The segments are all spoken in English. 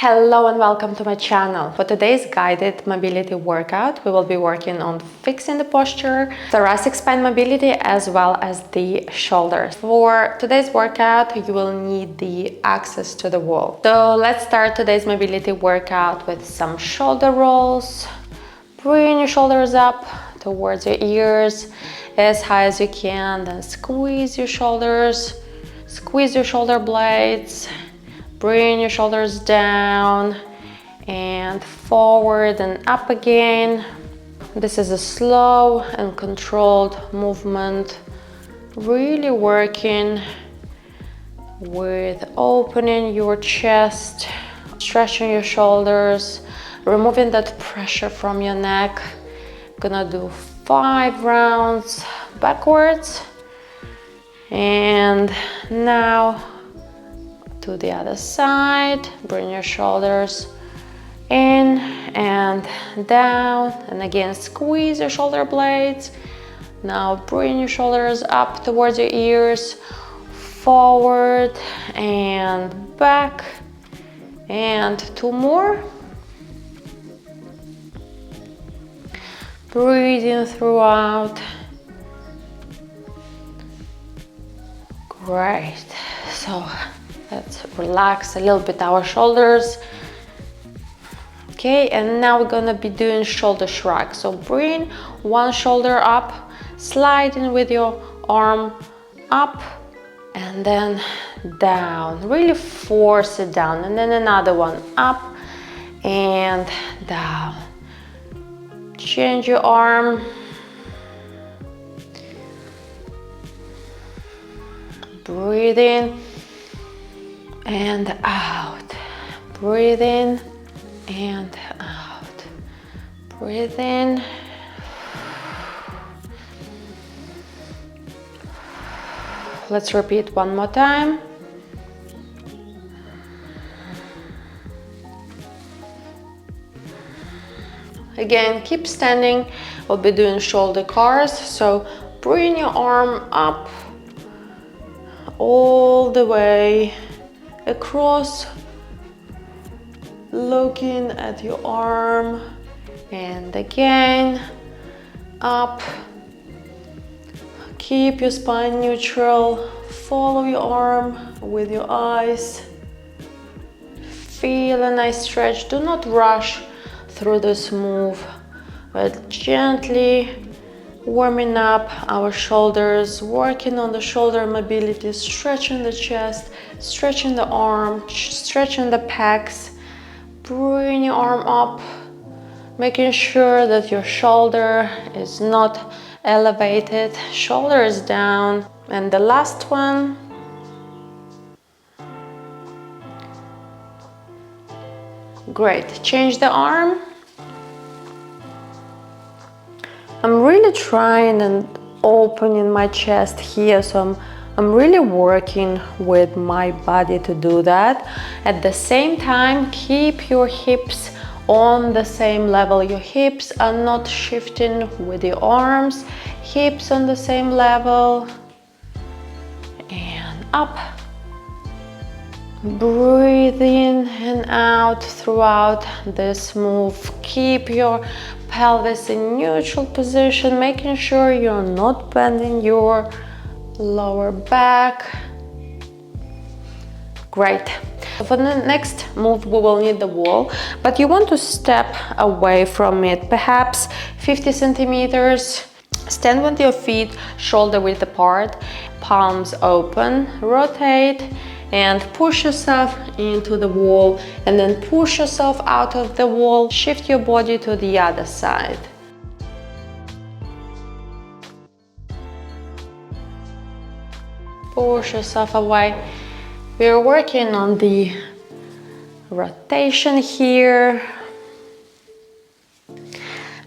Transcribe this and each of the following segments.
Hello and welcome to my channel. For today's guided mobility workout, we will be working on fixing the posture, thoracic spine mobility, as well as the shoulders. For today's workout, you will need the access to the wall. So let's start today's mobility workout with some shoulder rolls. Bring your shoulders up towards your ears as high as you can, then squeeze your shoulders, squeeze your shoulder blades. Bring your shoulders down and forward and up again. This is a slow and controlled movement, really working with opening your chest, stretching your shoulders, removing that pressure from your neck. Gonna do 5 rounds backwards. And now to the other side. Bring your shoulders in and down, and again squeeze your shoulder blades. Now bring your shoulders up towards your ears, forward and back, and 2 more. Breathing throughout. Great. So let's relax a little bit our shoulders. Okay, and now we're gonna be doing shoulder shrug. So bring one shoulder up, sliding with your arm up and then down. Really force it down, and then another one up and down. Change your arm. Breathe in and out. Breathe in and out. Breathe in. Let's repeat one more time. Again, keep standing. We'll be doing shoulder cars. So bring your arm up all the way across, looking at your arm, and again up. Keep your spine neutral. Follow your arm with your eyes. Feel a nice stretch. Do not rush through this move, but gently warming up our shoulders, working on the shoulder mobility, stretching the chest, stretching the arm, stretching the pecs. Bring your arm up, making sure that your shoulder is not elevated, shoulder is down. And the last one. Great, change the arm. I'm really trying and opening my chest here, so I'm really working with my body to do that. At the same time, keep your hips on the same level. Your hips are not shifting with your arms. Hips on the same level. And up. Breathe in and out throughout this move. Keep your pelvis in neutral position, making sure you're not bending your lower back. Great. For the next move, we will need the wall, but you want to step away from it, perhaps 50 centimeters. Stand with your feet shoulder width apart, palms open, rotate, and push yourself into the wall, and then push yourself out of the wall. Shift your body to the other side. Push yourself away. We're working on the rotation here.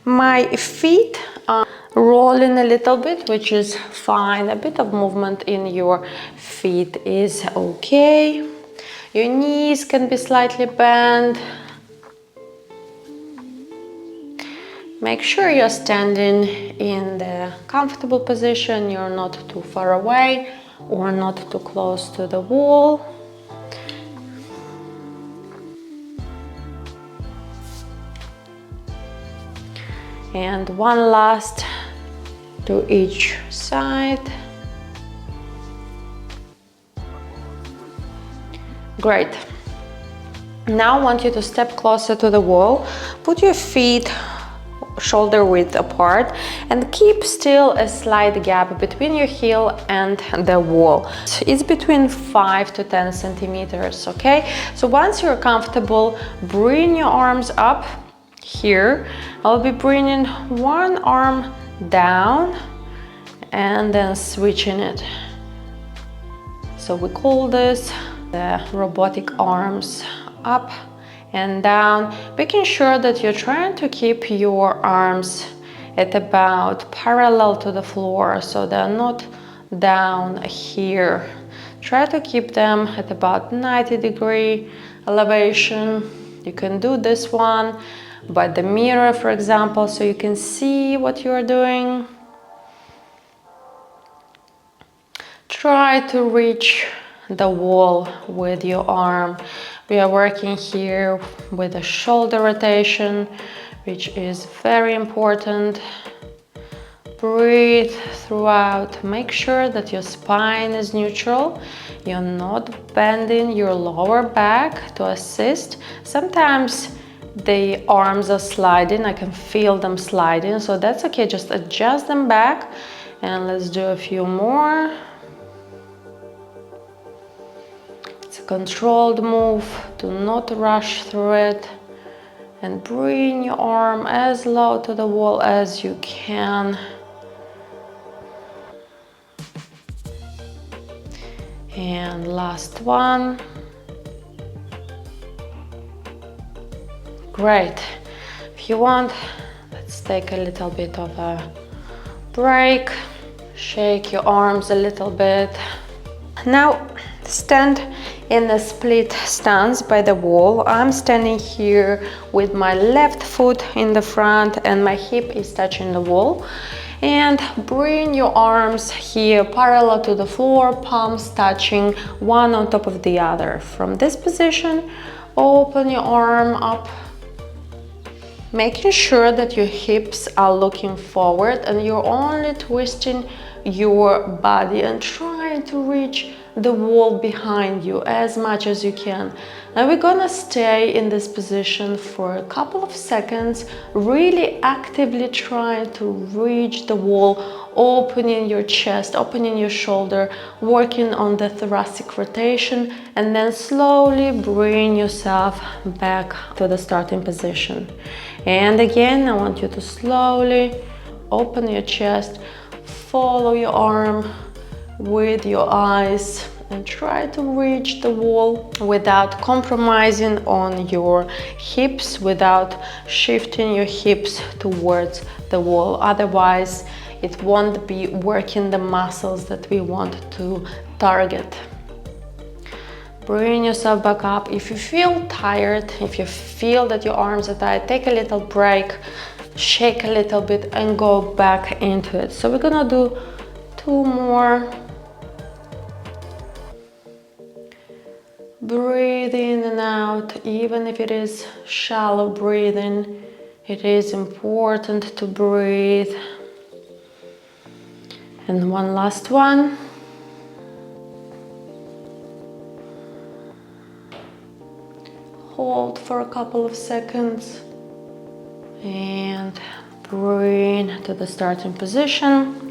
My feet are rolling a little bit, which is fine. A bit of movement in your feet is okay. Your knees can be slightly bent. Make sure you're standing in the comfortable position. You're not too far away or not too close to the wall. And one last to each side. Great. Now I want you to step closer to the wall, put your feet shoulder width apart and keep still a slight gap between your heel and the wall. It's between 5 to 10 centimeters, okay? So once you're comfortable, bring your arms up here. I'll be bringing one arm down and then switching it. So we call this the robotic arms up and down, making sure that you're trying to keep your arms at about parallel to the floor, so they're not down here. Try to keep them at about 90-degree elevation. You can do this one by the mirror, for example, so you can see what you're doing. Try to reach the wall with your arm. We are working here with a shoulder rotation, which is very important. Breathe throughout. Make sure that your spine is neutral. You're not bending your lower back to assist. Sometimes the arms are sliding. I can feel them sliding, so that's okay. Just adjust them back and let's do a few more. It's a controlled move. Do not rush through it. And bring your arm as low to the wall as you can. And last one. Great. If you want, let's take a little bit of a break. Shake your arms a little bit. Now stand in a split stance by the wall. I'm standing here with my left foot in the front and my hip is touching the wall. And bring your arms here parallel to the floor, palms touching one on top of the other. From this position, open your arm up, making sure that your hips are looking forward and you're only twisting your body and trying to reach the wall behind you as much as you can. Now we're gonna stay in this position for a couple of seconds, really actively trying to reach the wall, opening your chest, opening your shoulder, working on the thoracic rotation, and then slowly bring yourself back to the starting position. And again, I want you to slowly open your chest, follow your arm with your eyes and try to reach the wall without compromising on your hips, without shifting your hips towards the wall. Otherwise, it won't be working the muscles that we want to target. Bring yourself back up. If you feel tired, if you feel that your arms are tired, take a little break, shake a little bit and go back into it. So we're gonna do 2 more. Breathe in and out, even if it is shallow breathing, it is important to breathe. And one last one. Hold for a couple of seconds and bring to the starting position.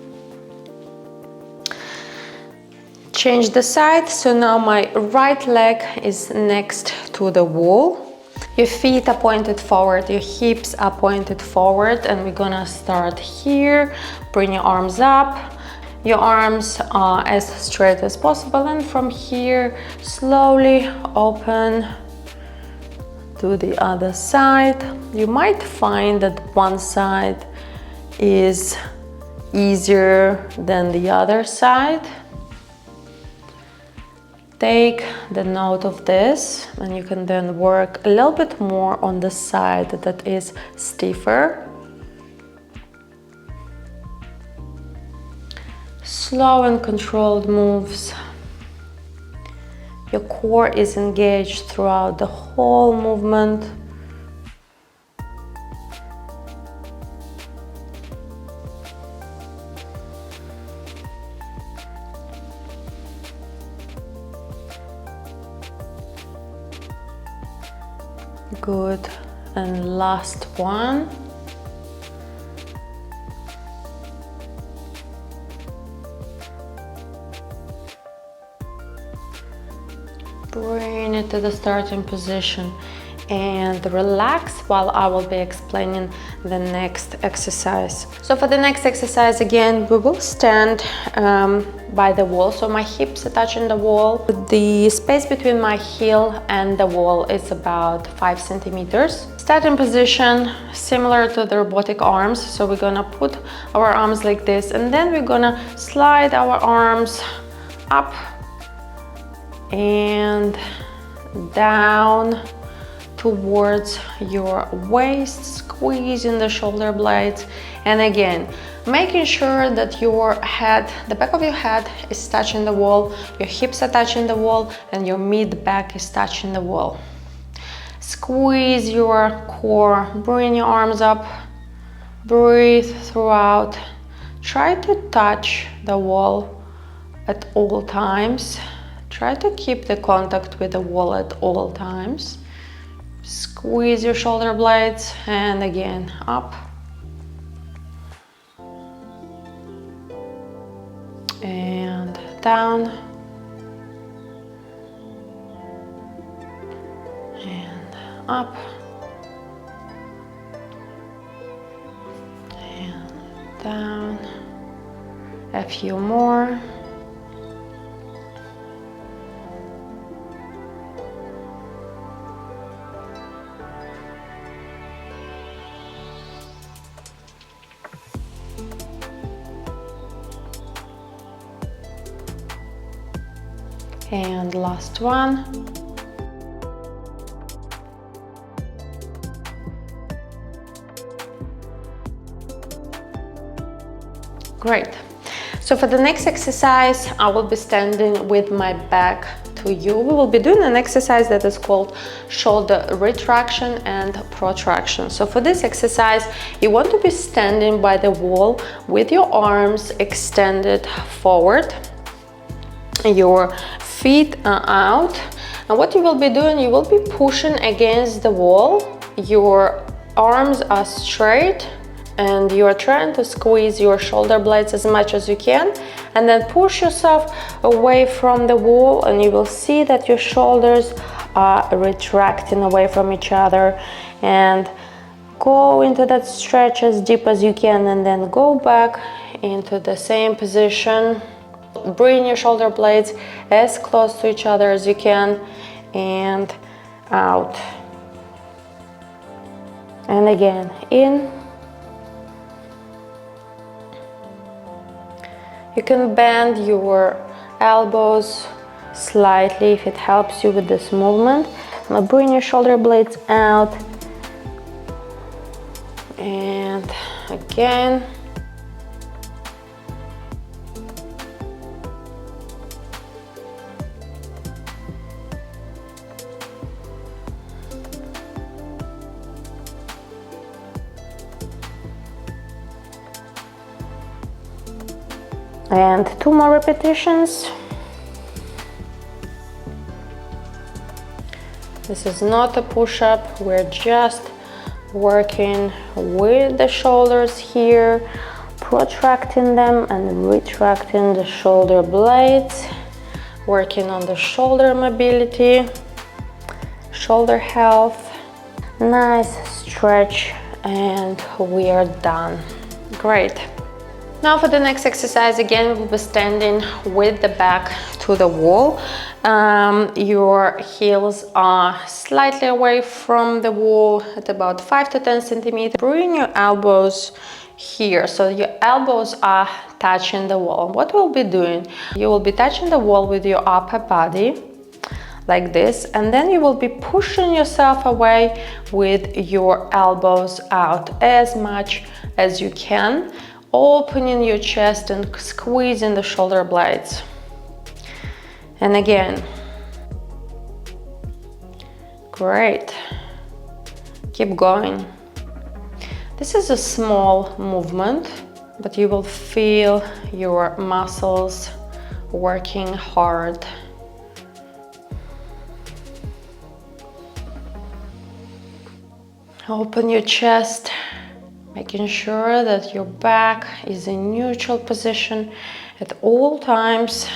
Change the side, so now my right leg is next to the wall. Your feet are pointed forward, your hips are pointed forward, and we're gonna start here. Bring your arms up. Your arms are as straight as possible, and from here, slowly open to the other side. You might find that one side is easier than the other side. Take the note of this, and you can then work a little bit more on the side that is stiffer. Slow and controlled moves. Your core is engaged throughout the whole movement. Good. And last one. Bring it to the starting position and relax while I will be explaining the next exercise. So for the next exercise, again, we will stand by the wall. So my hips are touching the wall. The space between my heel and the wall is about 5 centimeters. Starting position, similar to the robotic arms. So we're gonna put our arms like this, and then we're gonna slide our arms up and down towards your waist, squeezing the shoulder blades, and again making sure that your head, the back of your head is touching the wall, your hips are touching the wall, and your mid-back is touching the wall. Squeeze your core, bring your arms up, breathe throughout, try to touch the wall at all times. Try to keep the contact with the wall at all times. Squeeze your shoulder blades, and again up and down and up and down. A few more. And last one. Great. So for the next exercise, I will be standing with my back to you. We will be doing an exercise that is called shoulder retraction and protraction. So for this exercise, you want to be standing by the wall with your arms extended forward. Your feet are out, and what you will be doing, you will be pushing against the wall. Your arms are straight and you are trying to squeeze your shoulder blades as much as you can, and then push yourself away from the wall, and you will see that your shoulders are retracting away from each other. And go into that stretch as deep as you can, and then go back into the same position. Bring your shoulder blades as close to each other as you can, and out. And again, in. You can bend your elbows slightly if it helps you with this movement. Now bring your shoulder blades out, and again. And 2 more repetitions. This is not a push-up, we're just working with the shoulders here, protracting them and retracting the shoulder blades, working on the shoulder mobility, shoulder health. Nice stretch, and we are done. Great. Now for the next exercise, again, we'll be standing with the back to the wall. Your heels are slightly away from the wall at about 5 to 10 centimeters. Bring your elbows here, so your elbows are touching the wall. What we'll be doing, you will be touching the wall with your upper body, like this, and then you will be pushing yourself away with your elbows out as much as you can, opening your chest and squeezing the shoulder blades. And again. Great. Keep going. This is a small movement, but you will feel your muscles working hard. Open your chest, making sure that your back is in neutral position at all times.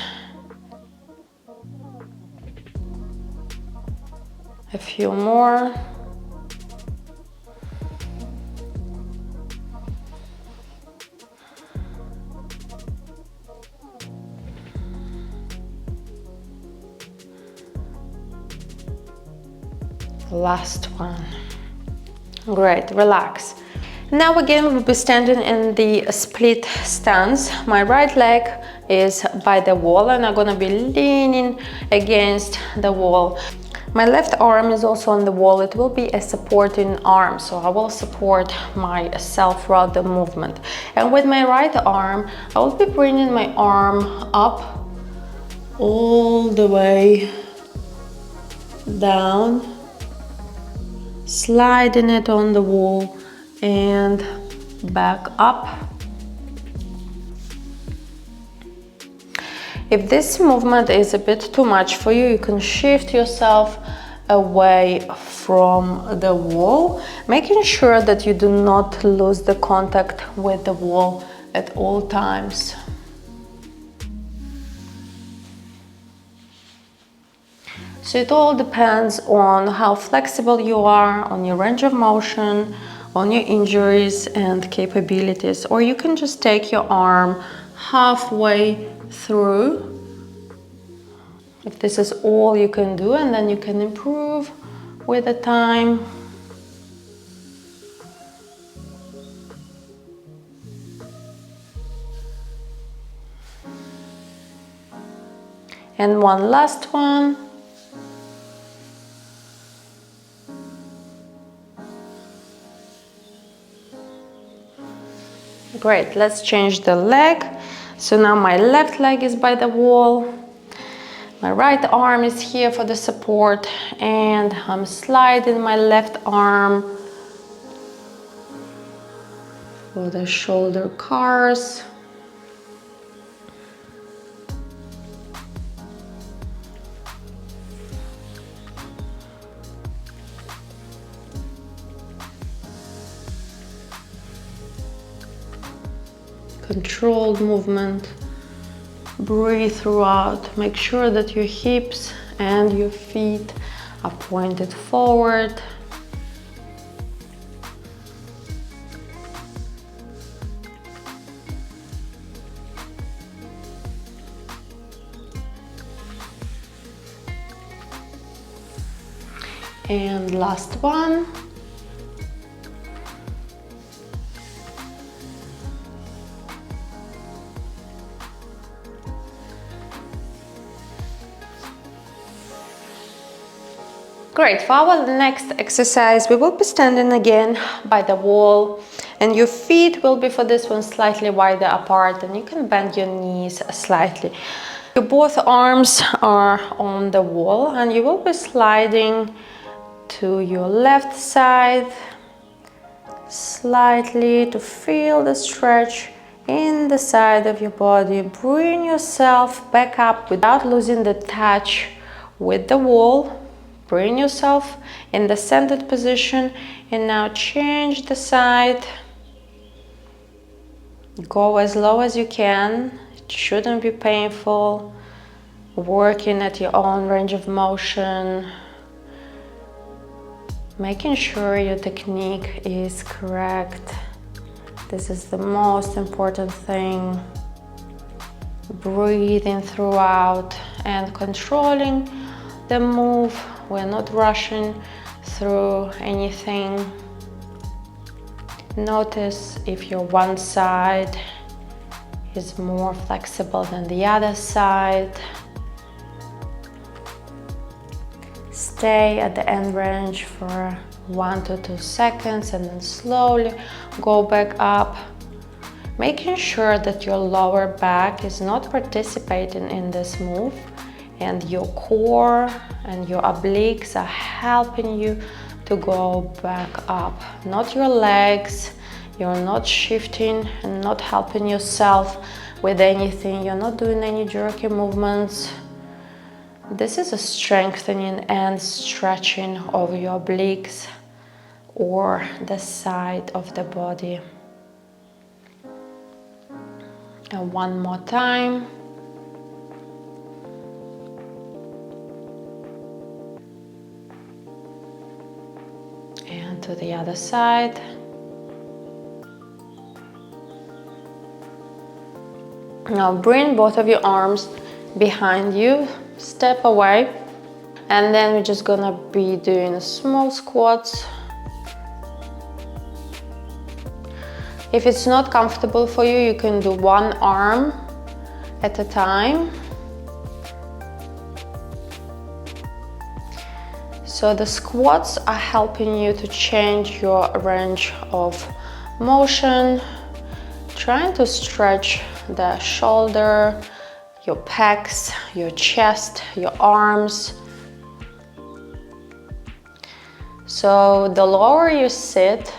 A few more. Last one. Great, relax. Now again we'll be standing in the split stance. My right leg is by the wall and I'm gonna be leaning against the wall. My left arm is also on the wall. It will be a supporting arm, so I will support myself throughout the movement. And with my right arm, I will be bringing my arm up all the way down, sliding it on the wall and back up. If this movement is a bit too much for you, you can shift yourself away from the wall, making sure that you do not lose the contact with the wall at all times. So it all depends on how flexible you are, on your range of motion, on your injuries and capabilities, or you can just take your arm halfway through if this is all you can do, and then you can improve with the time. And one last one. Great, let's change the leg. So now my left leg is by the wall. My right arm is here for the support and I'm sliding my left arm for the shoulder cars. Controlled movement. Breathe throughout. Make sure that your hips and your feet are pointed forward. And last one. Great, for our next exercise, we will be standing again by the wall and your feet will be for this one slightly wider apart and you can bend your knees slightly. Your both arms are on the wall and you will be sliding to your left side slightly to feel the stretch in the side of your body. Bring yourself back up without losing the touch with the wall. Bring yourself in the centered position and now change the side. Go as low as you can. It shouldn't be painful. Working at your own range of motion. Making sure your technique is correct. This is the most important thing. Breathing throughout and controlling the move. We're not rushing through anything. Notice if your one side is more flexible than the other side. Stay at the end range for 1 to 2 seconds and then slowly go back up. Making sure that your lower back is not participating in this move and your core and your obliques are helping you to go back up, not your legs. You're not shifting and not helping yourself with anything. You're not doing any jerky movements. This is a strengthening and stretching of your obliques, or the side of the body. And one more time. And to the other side. Now bring both of your arms behind you, step away, and then we're just gonna be doing small squats. If it's not comfortable for you, you can do one arm at a time. So the squats are helping you to change your range of motion, trying to stretch the shoulder, your pecs, your chest, your arms. So the lower you sit,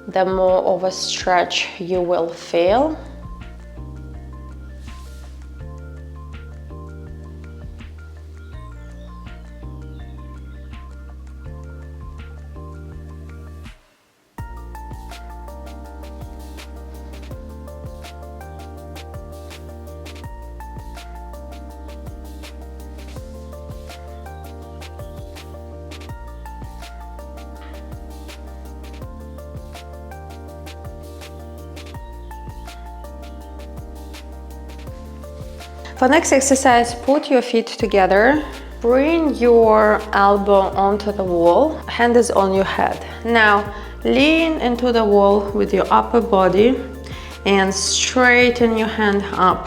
the more of a stretch you will feel. For next exercise, put your feet together, bring your elbow onto the wall, hand is on your head. Now lean into the wall with your upper body and straighten your hand up,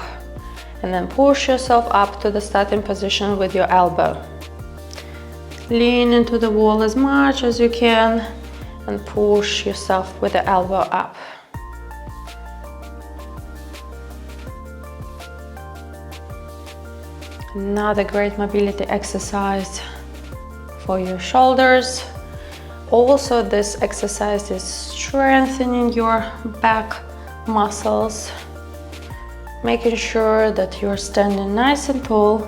and then push yourself up to the starting position with your elbow. Lean into the wall as much as you can and push yourself with the elbow up. Another great mobility exercise for your shoulders. Also, this exercise is strengthening your back muscles, making sure that you're standing nice and tall,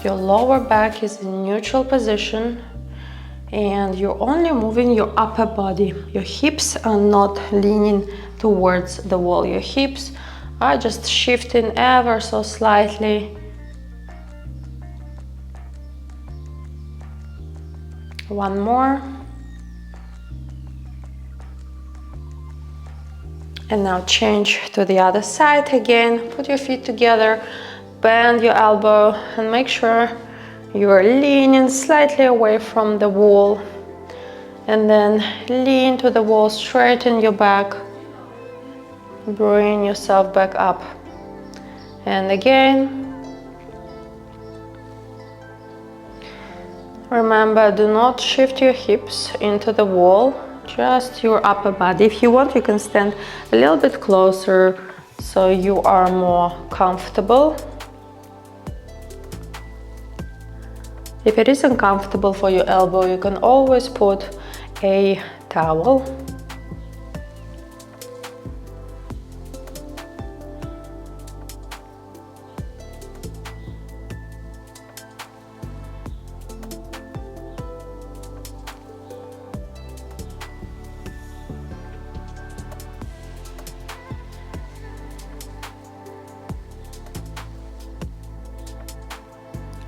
your lower back is in neutral position, and you're only moving your upper body. Your hips are not leaning towards the wall. Your hips are just shifting ever so slightly. One more. And now change to the other side again. Put your feet together, bend your elbow, and make sure you're leaning slightly away from the wall. And then lean to the wall, straighten your back, bring yourself back up. And again. Remember, do not shift your hips into the wall, just your upper body. If you want, you can stand a little bit closer so you are more comfortable. If it isn't comfortable for your elbow, you can always put a towel.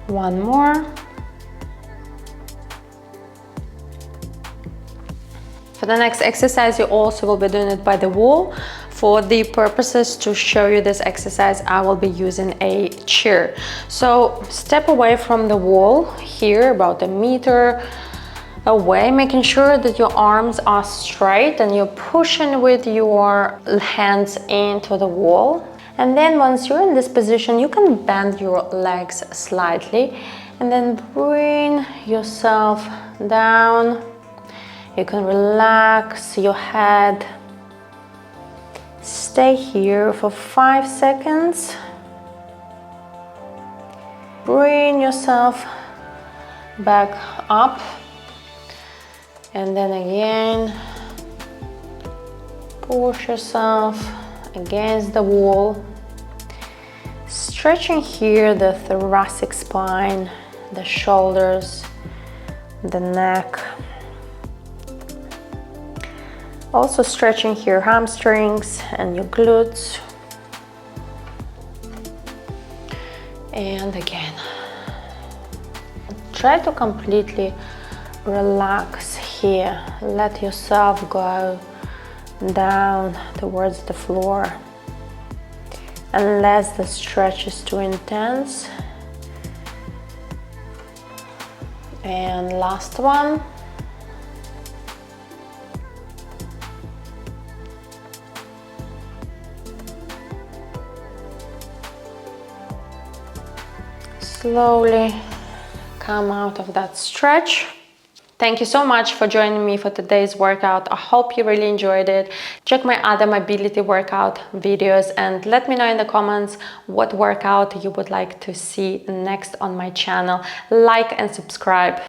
One more. For the next exercise, you also will be doing it by the wall. For the purposes to show you this exercise, I will be using a chair. So step away from the wall here, about a meter away, making sure that your arms are straight and you're pushing with your hands into the wall. And then once you're in this position, you can bend your legs slightly and then bring yourself down. You can relax your head. Stay here for 5 seconds. Bring yourself back up. And then again, push yourself against the wall, stretching here the thoracic spine, the shoulders, the neck. Also stretching your hamstrings and your glutes. And again, try to completely relax here. Let yourself go down towards the floor. Unless the stretch is too intense. And last one. Slowly come out of that stretch. Thank you so much for joining me for today's workout. I hope you really enjoyed it. Check my other mobility workout videos and let me know in the comments what workout you would like to see next on my channel. Like and subscribe.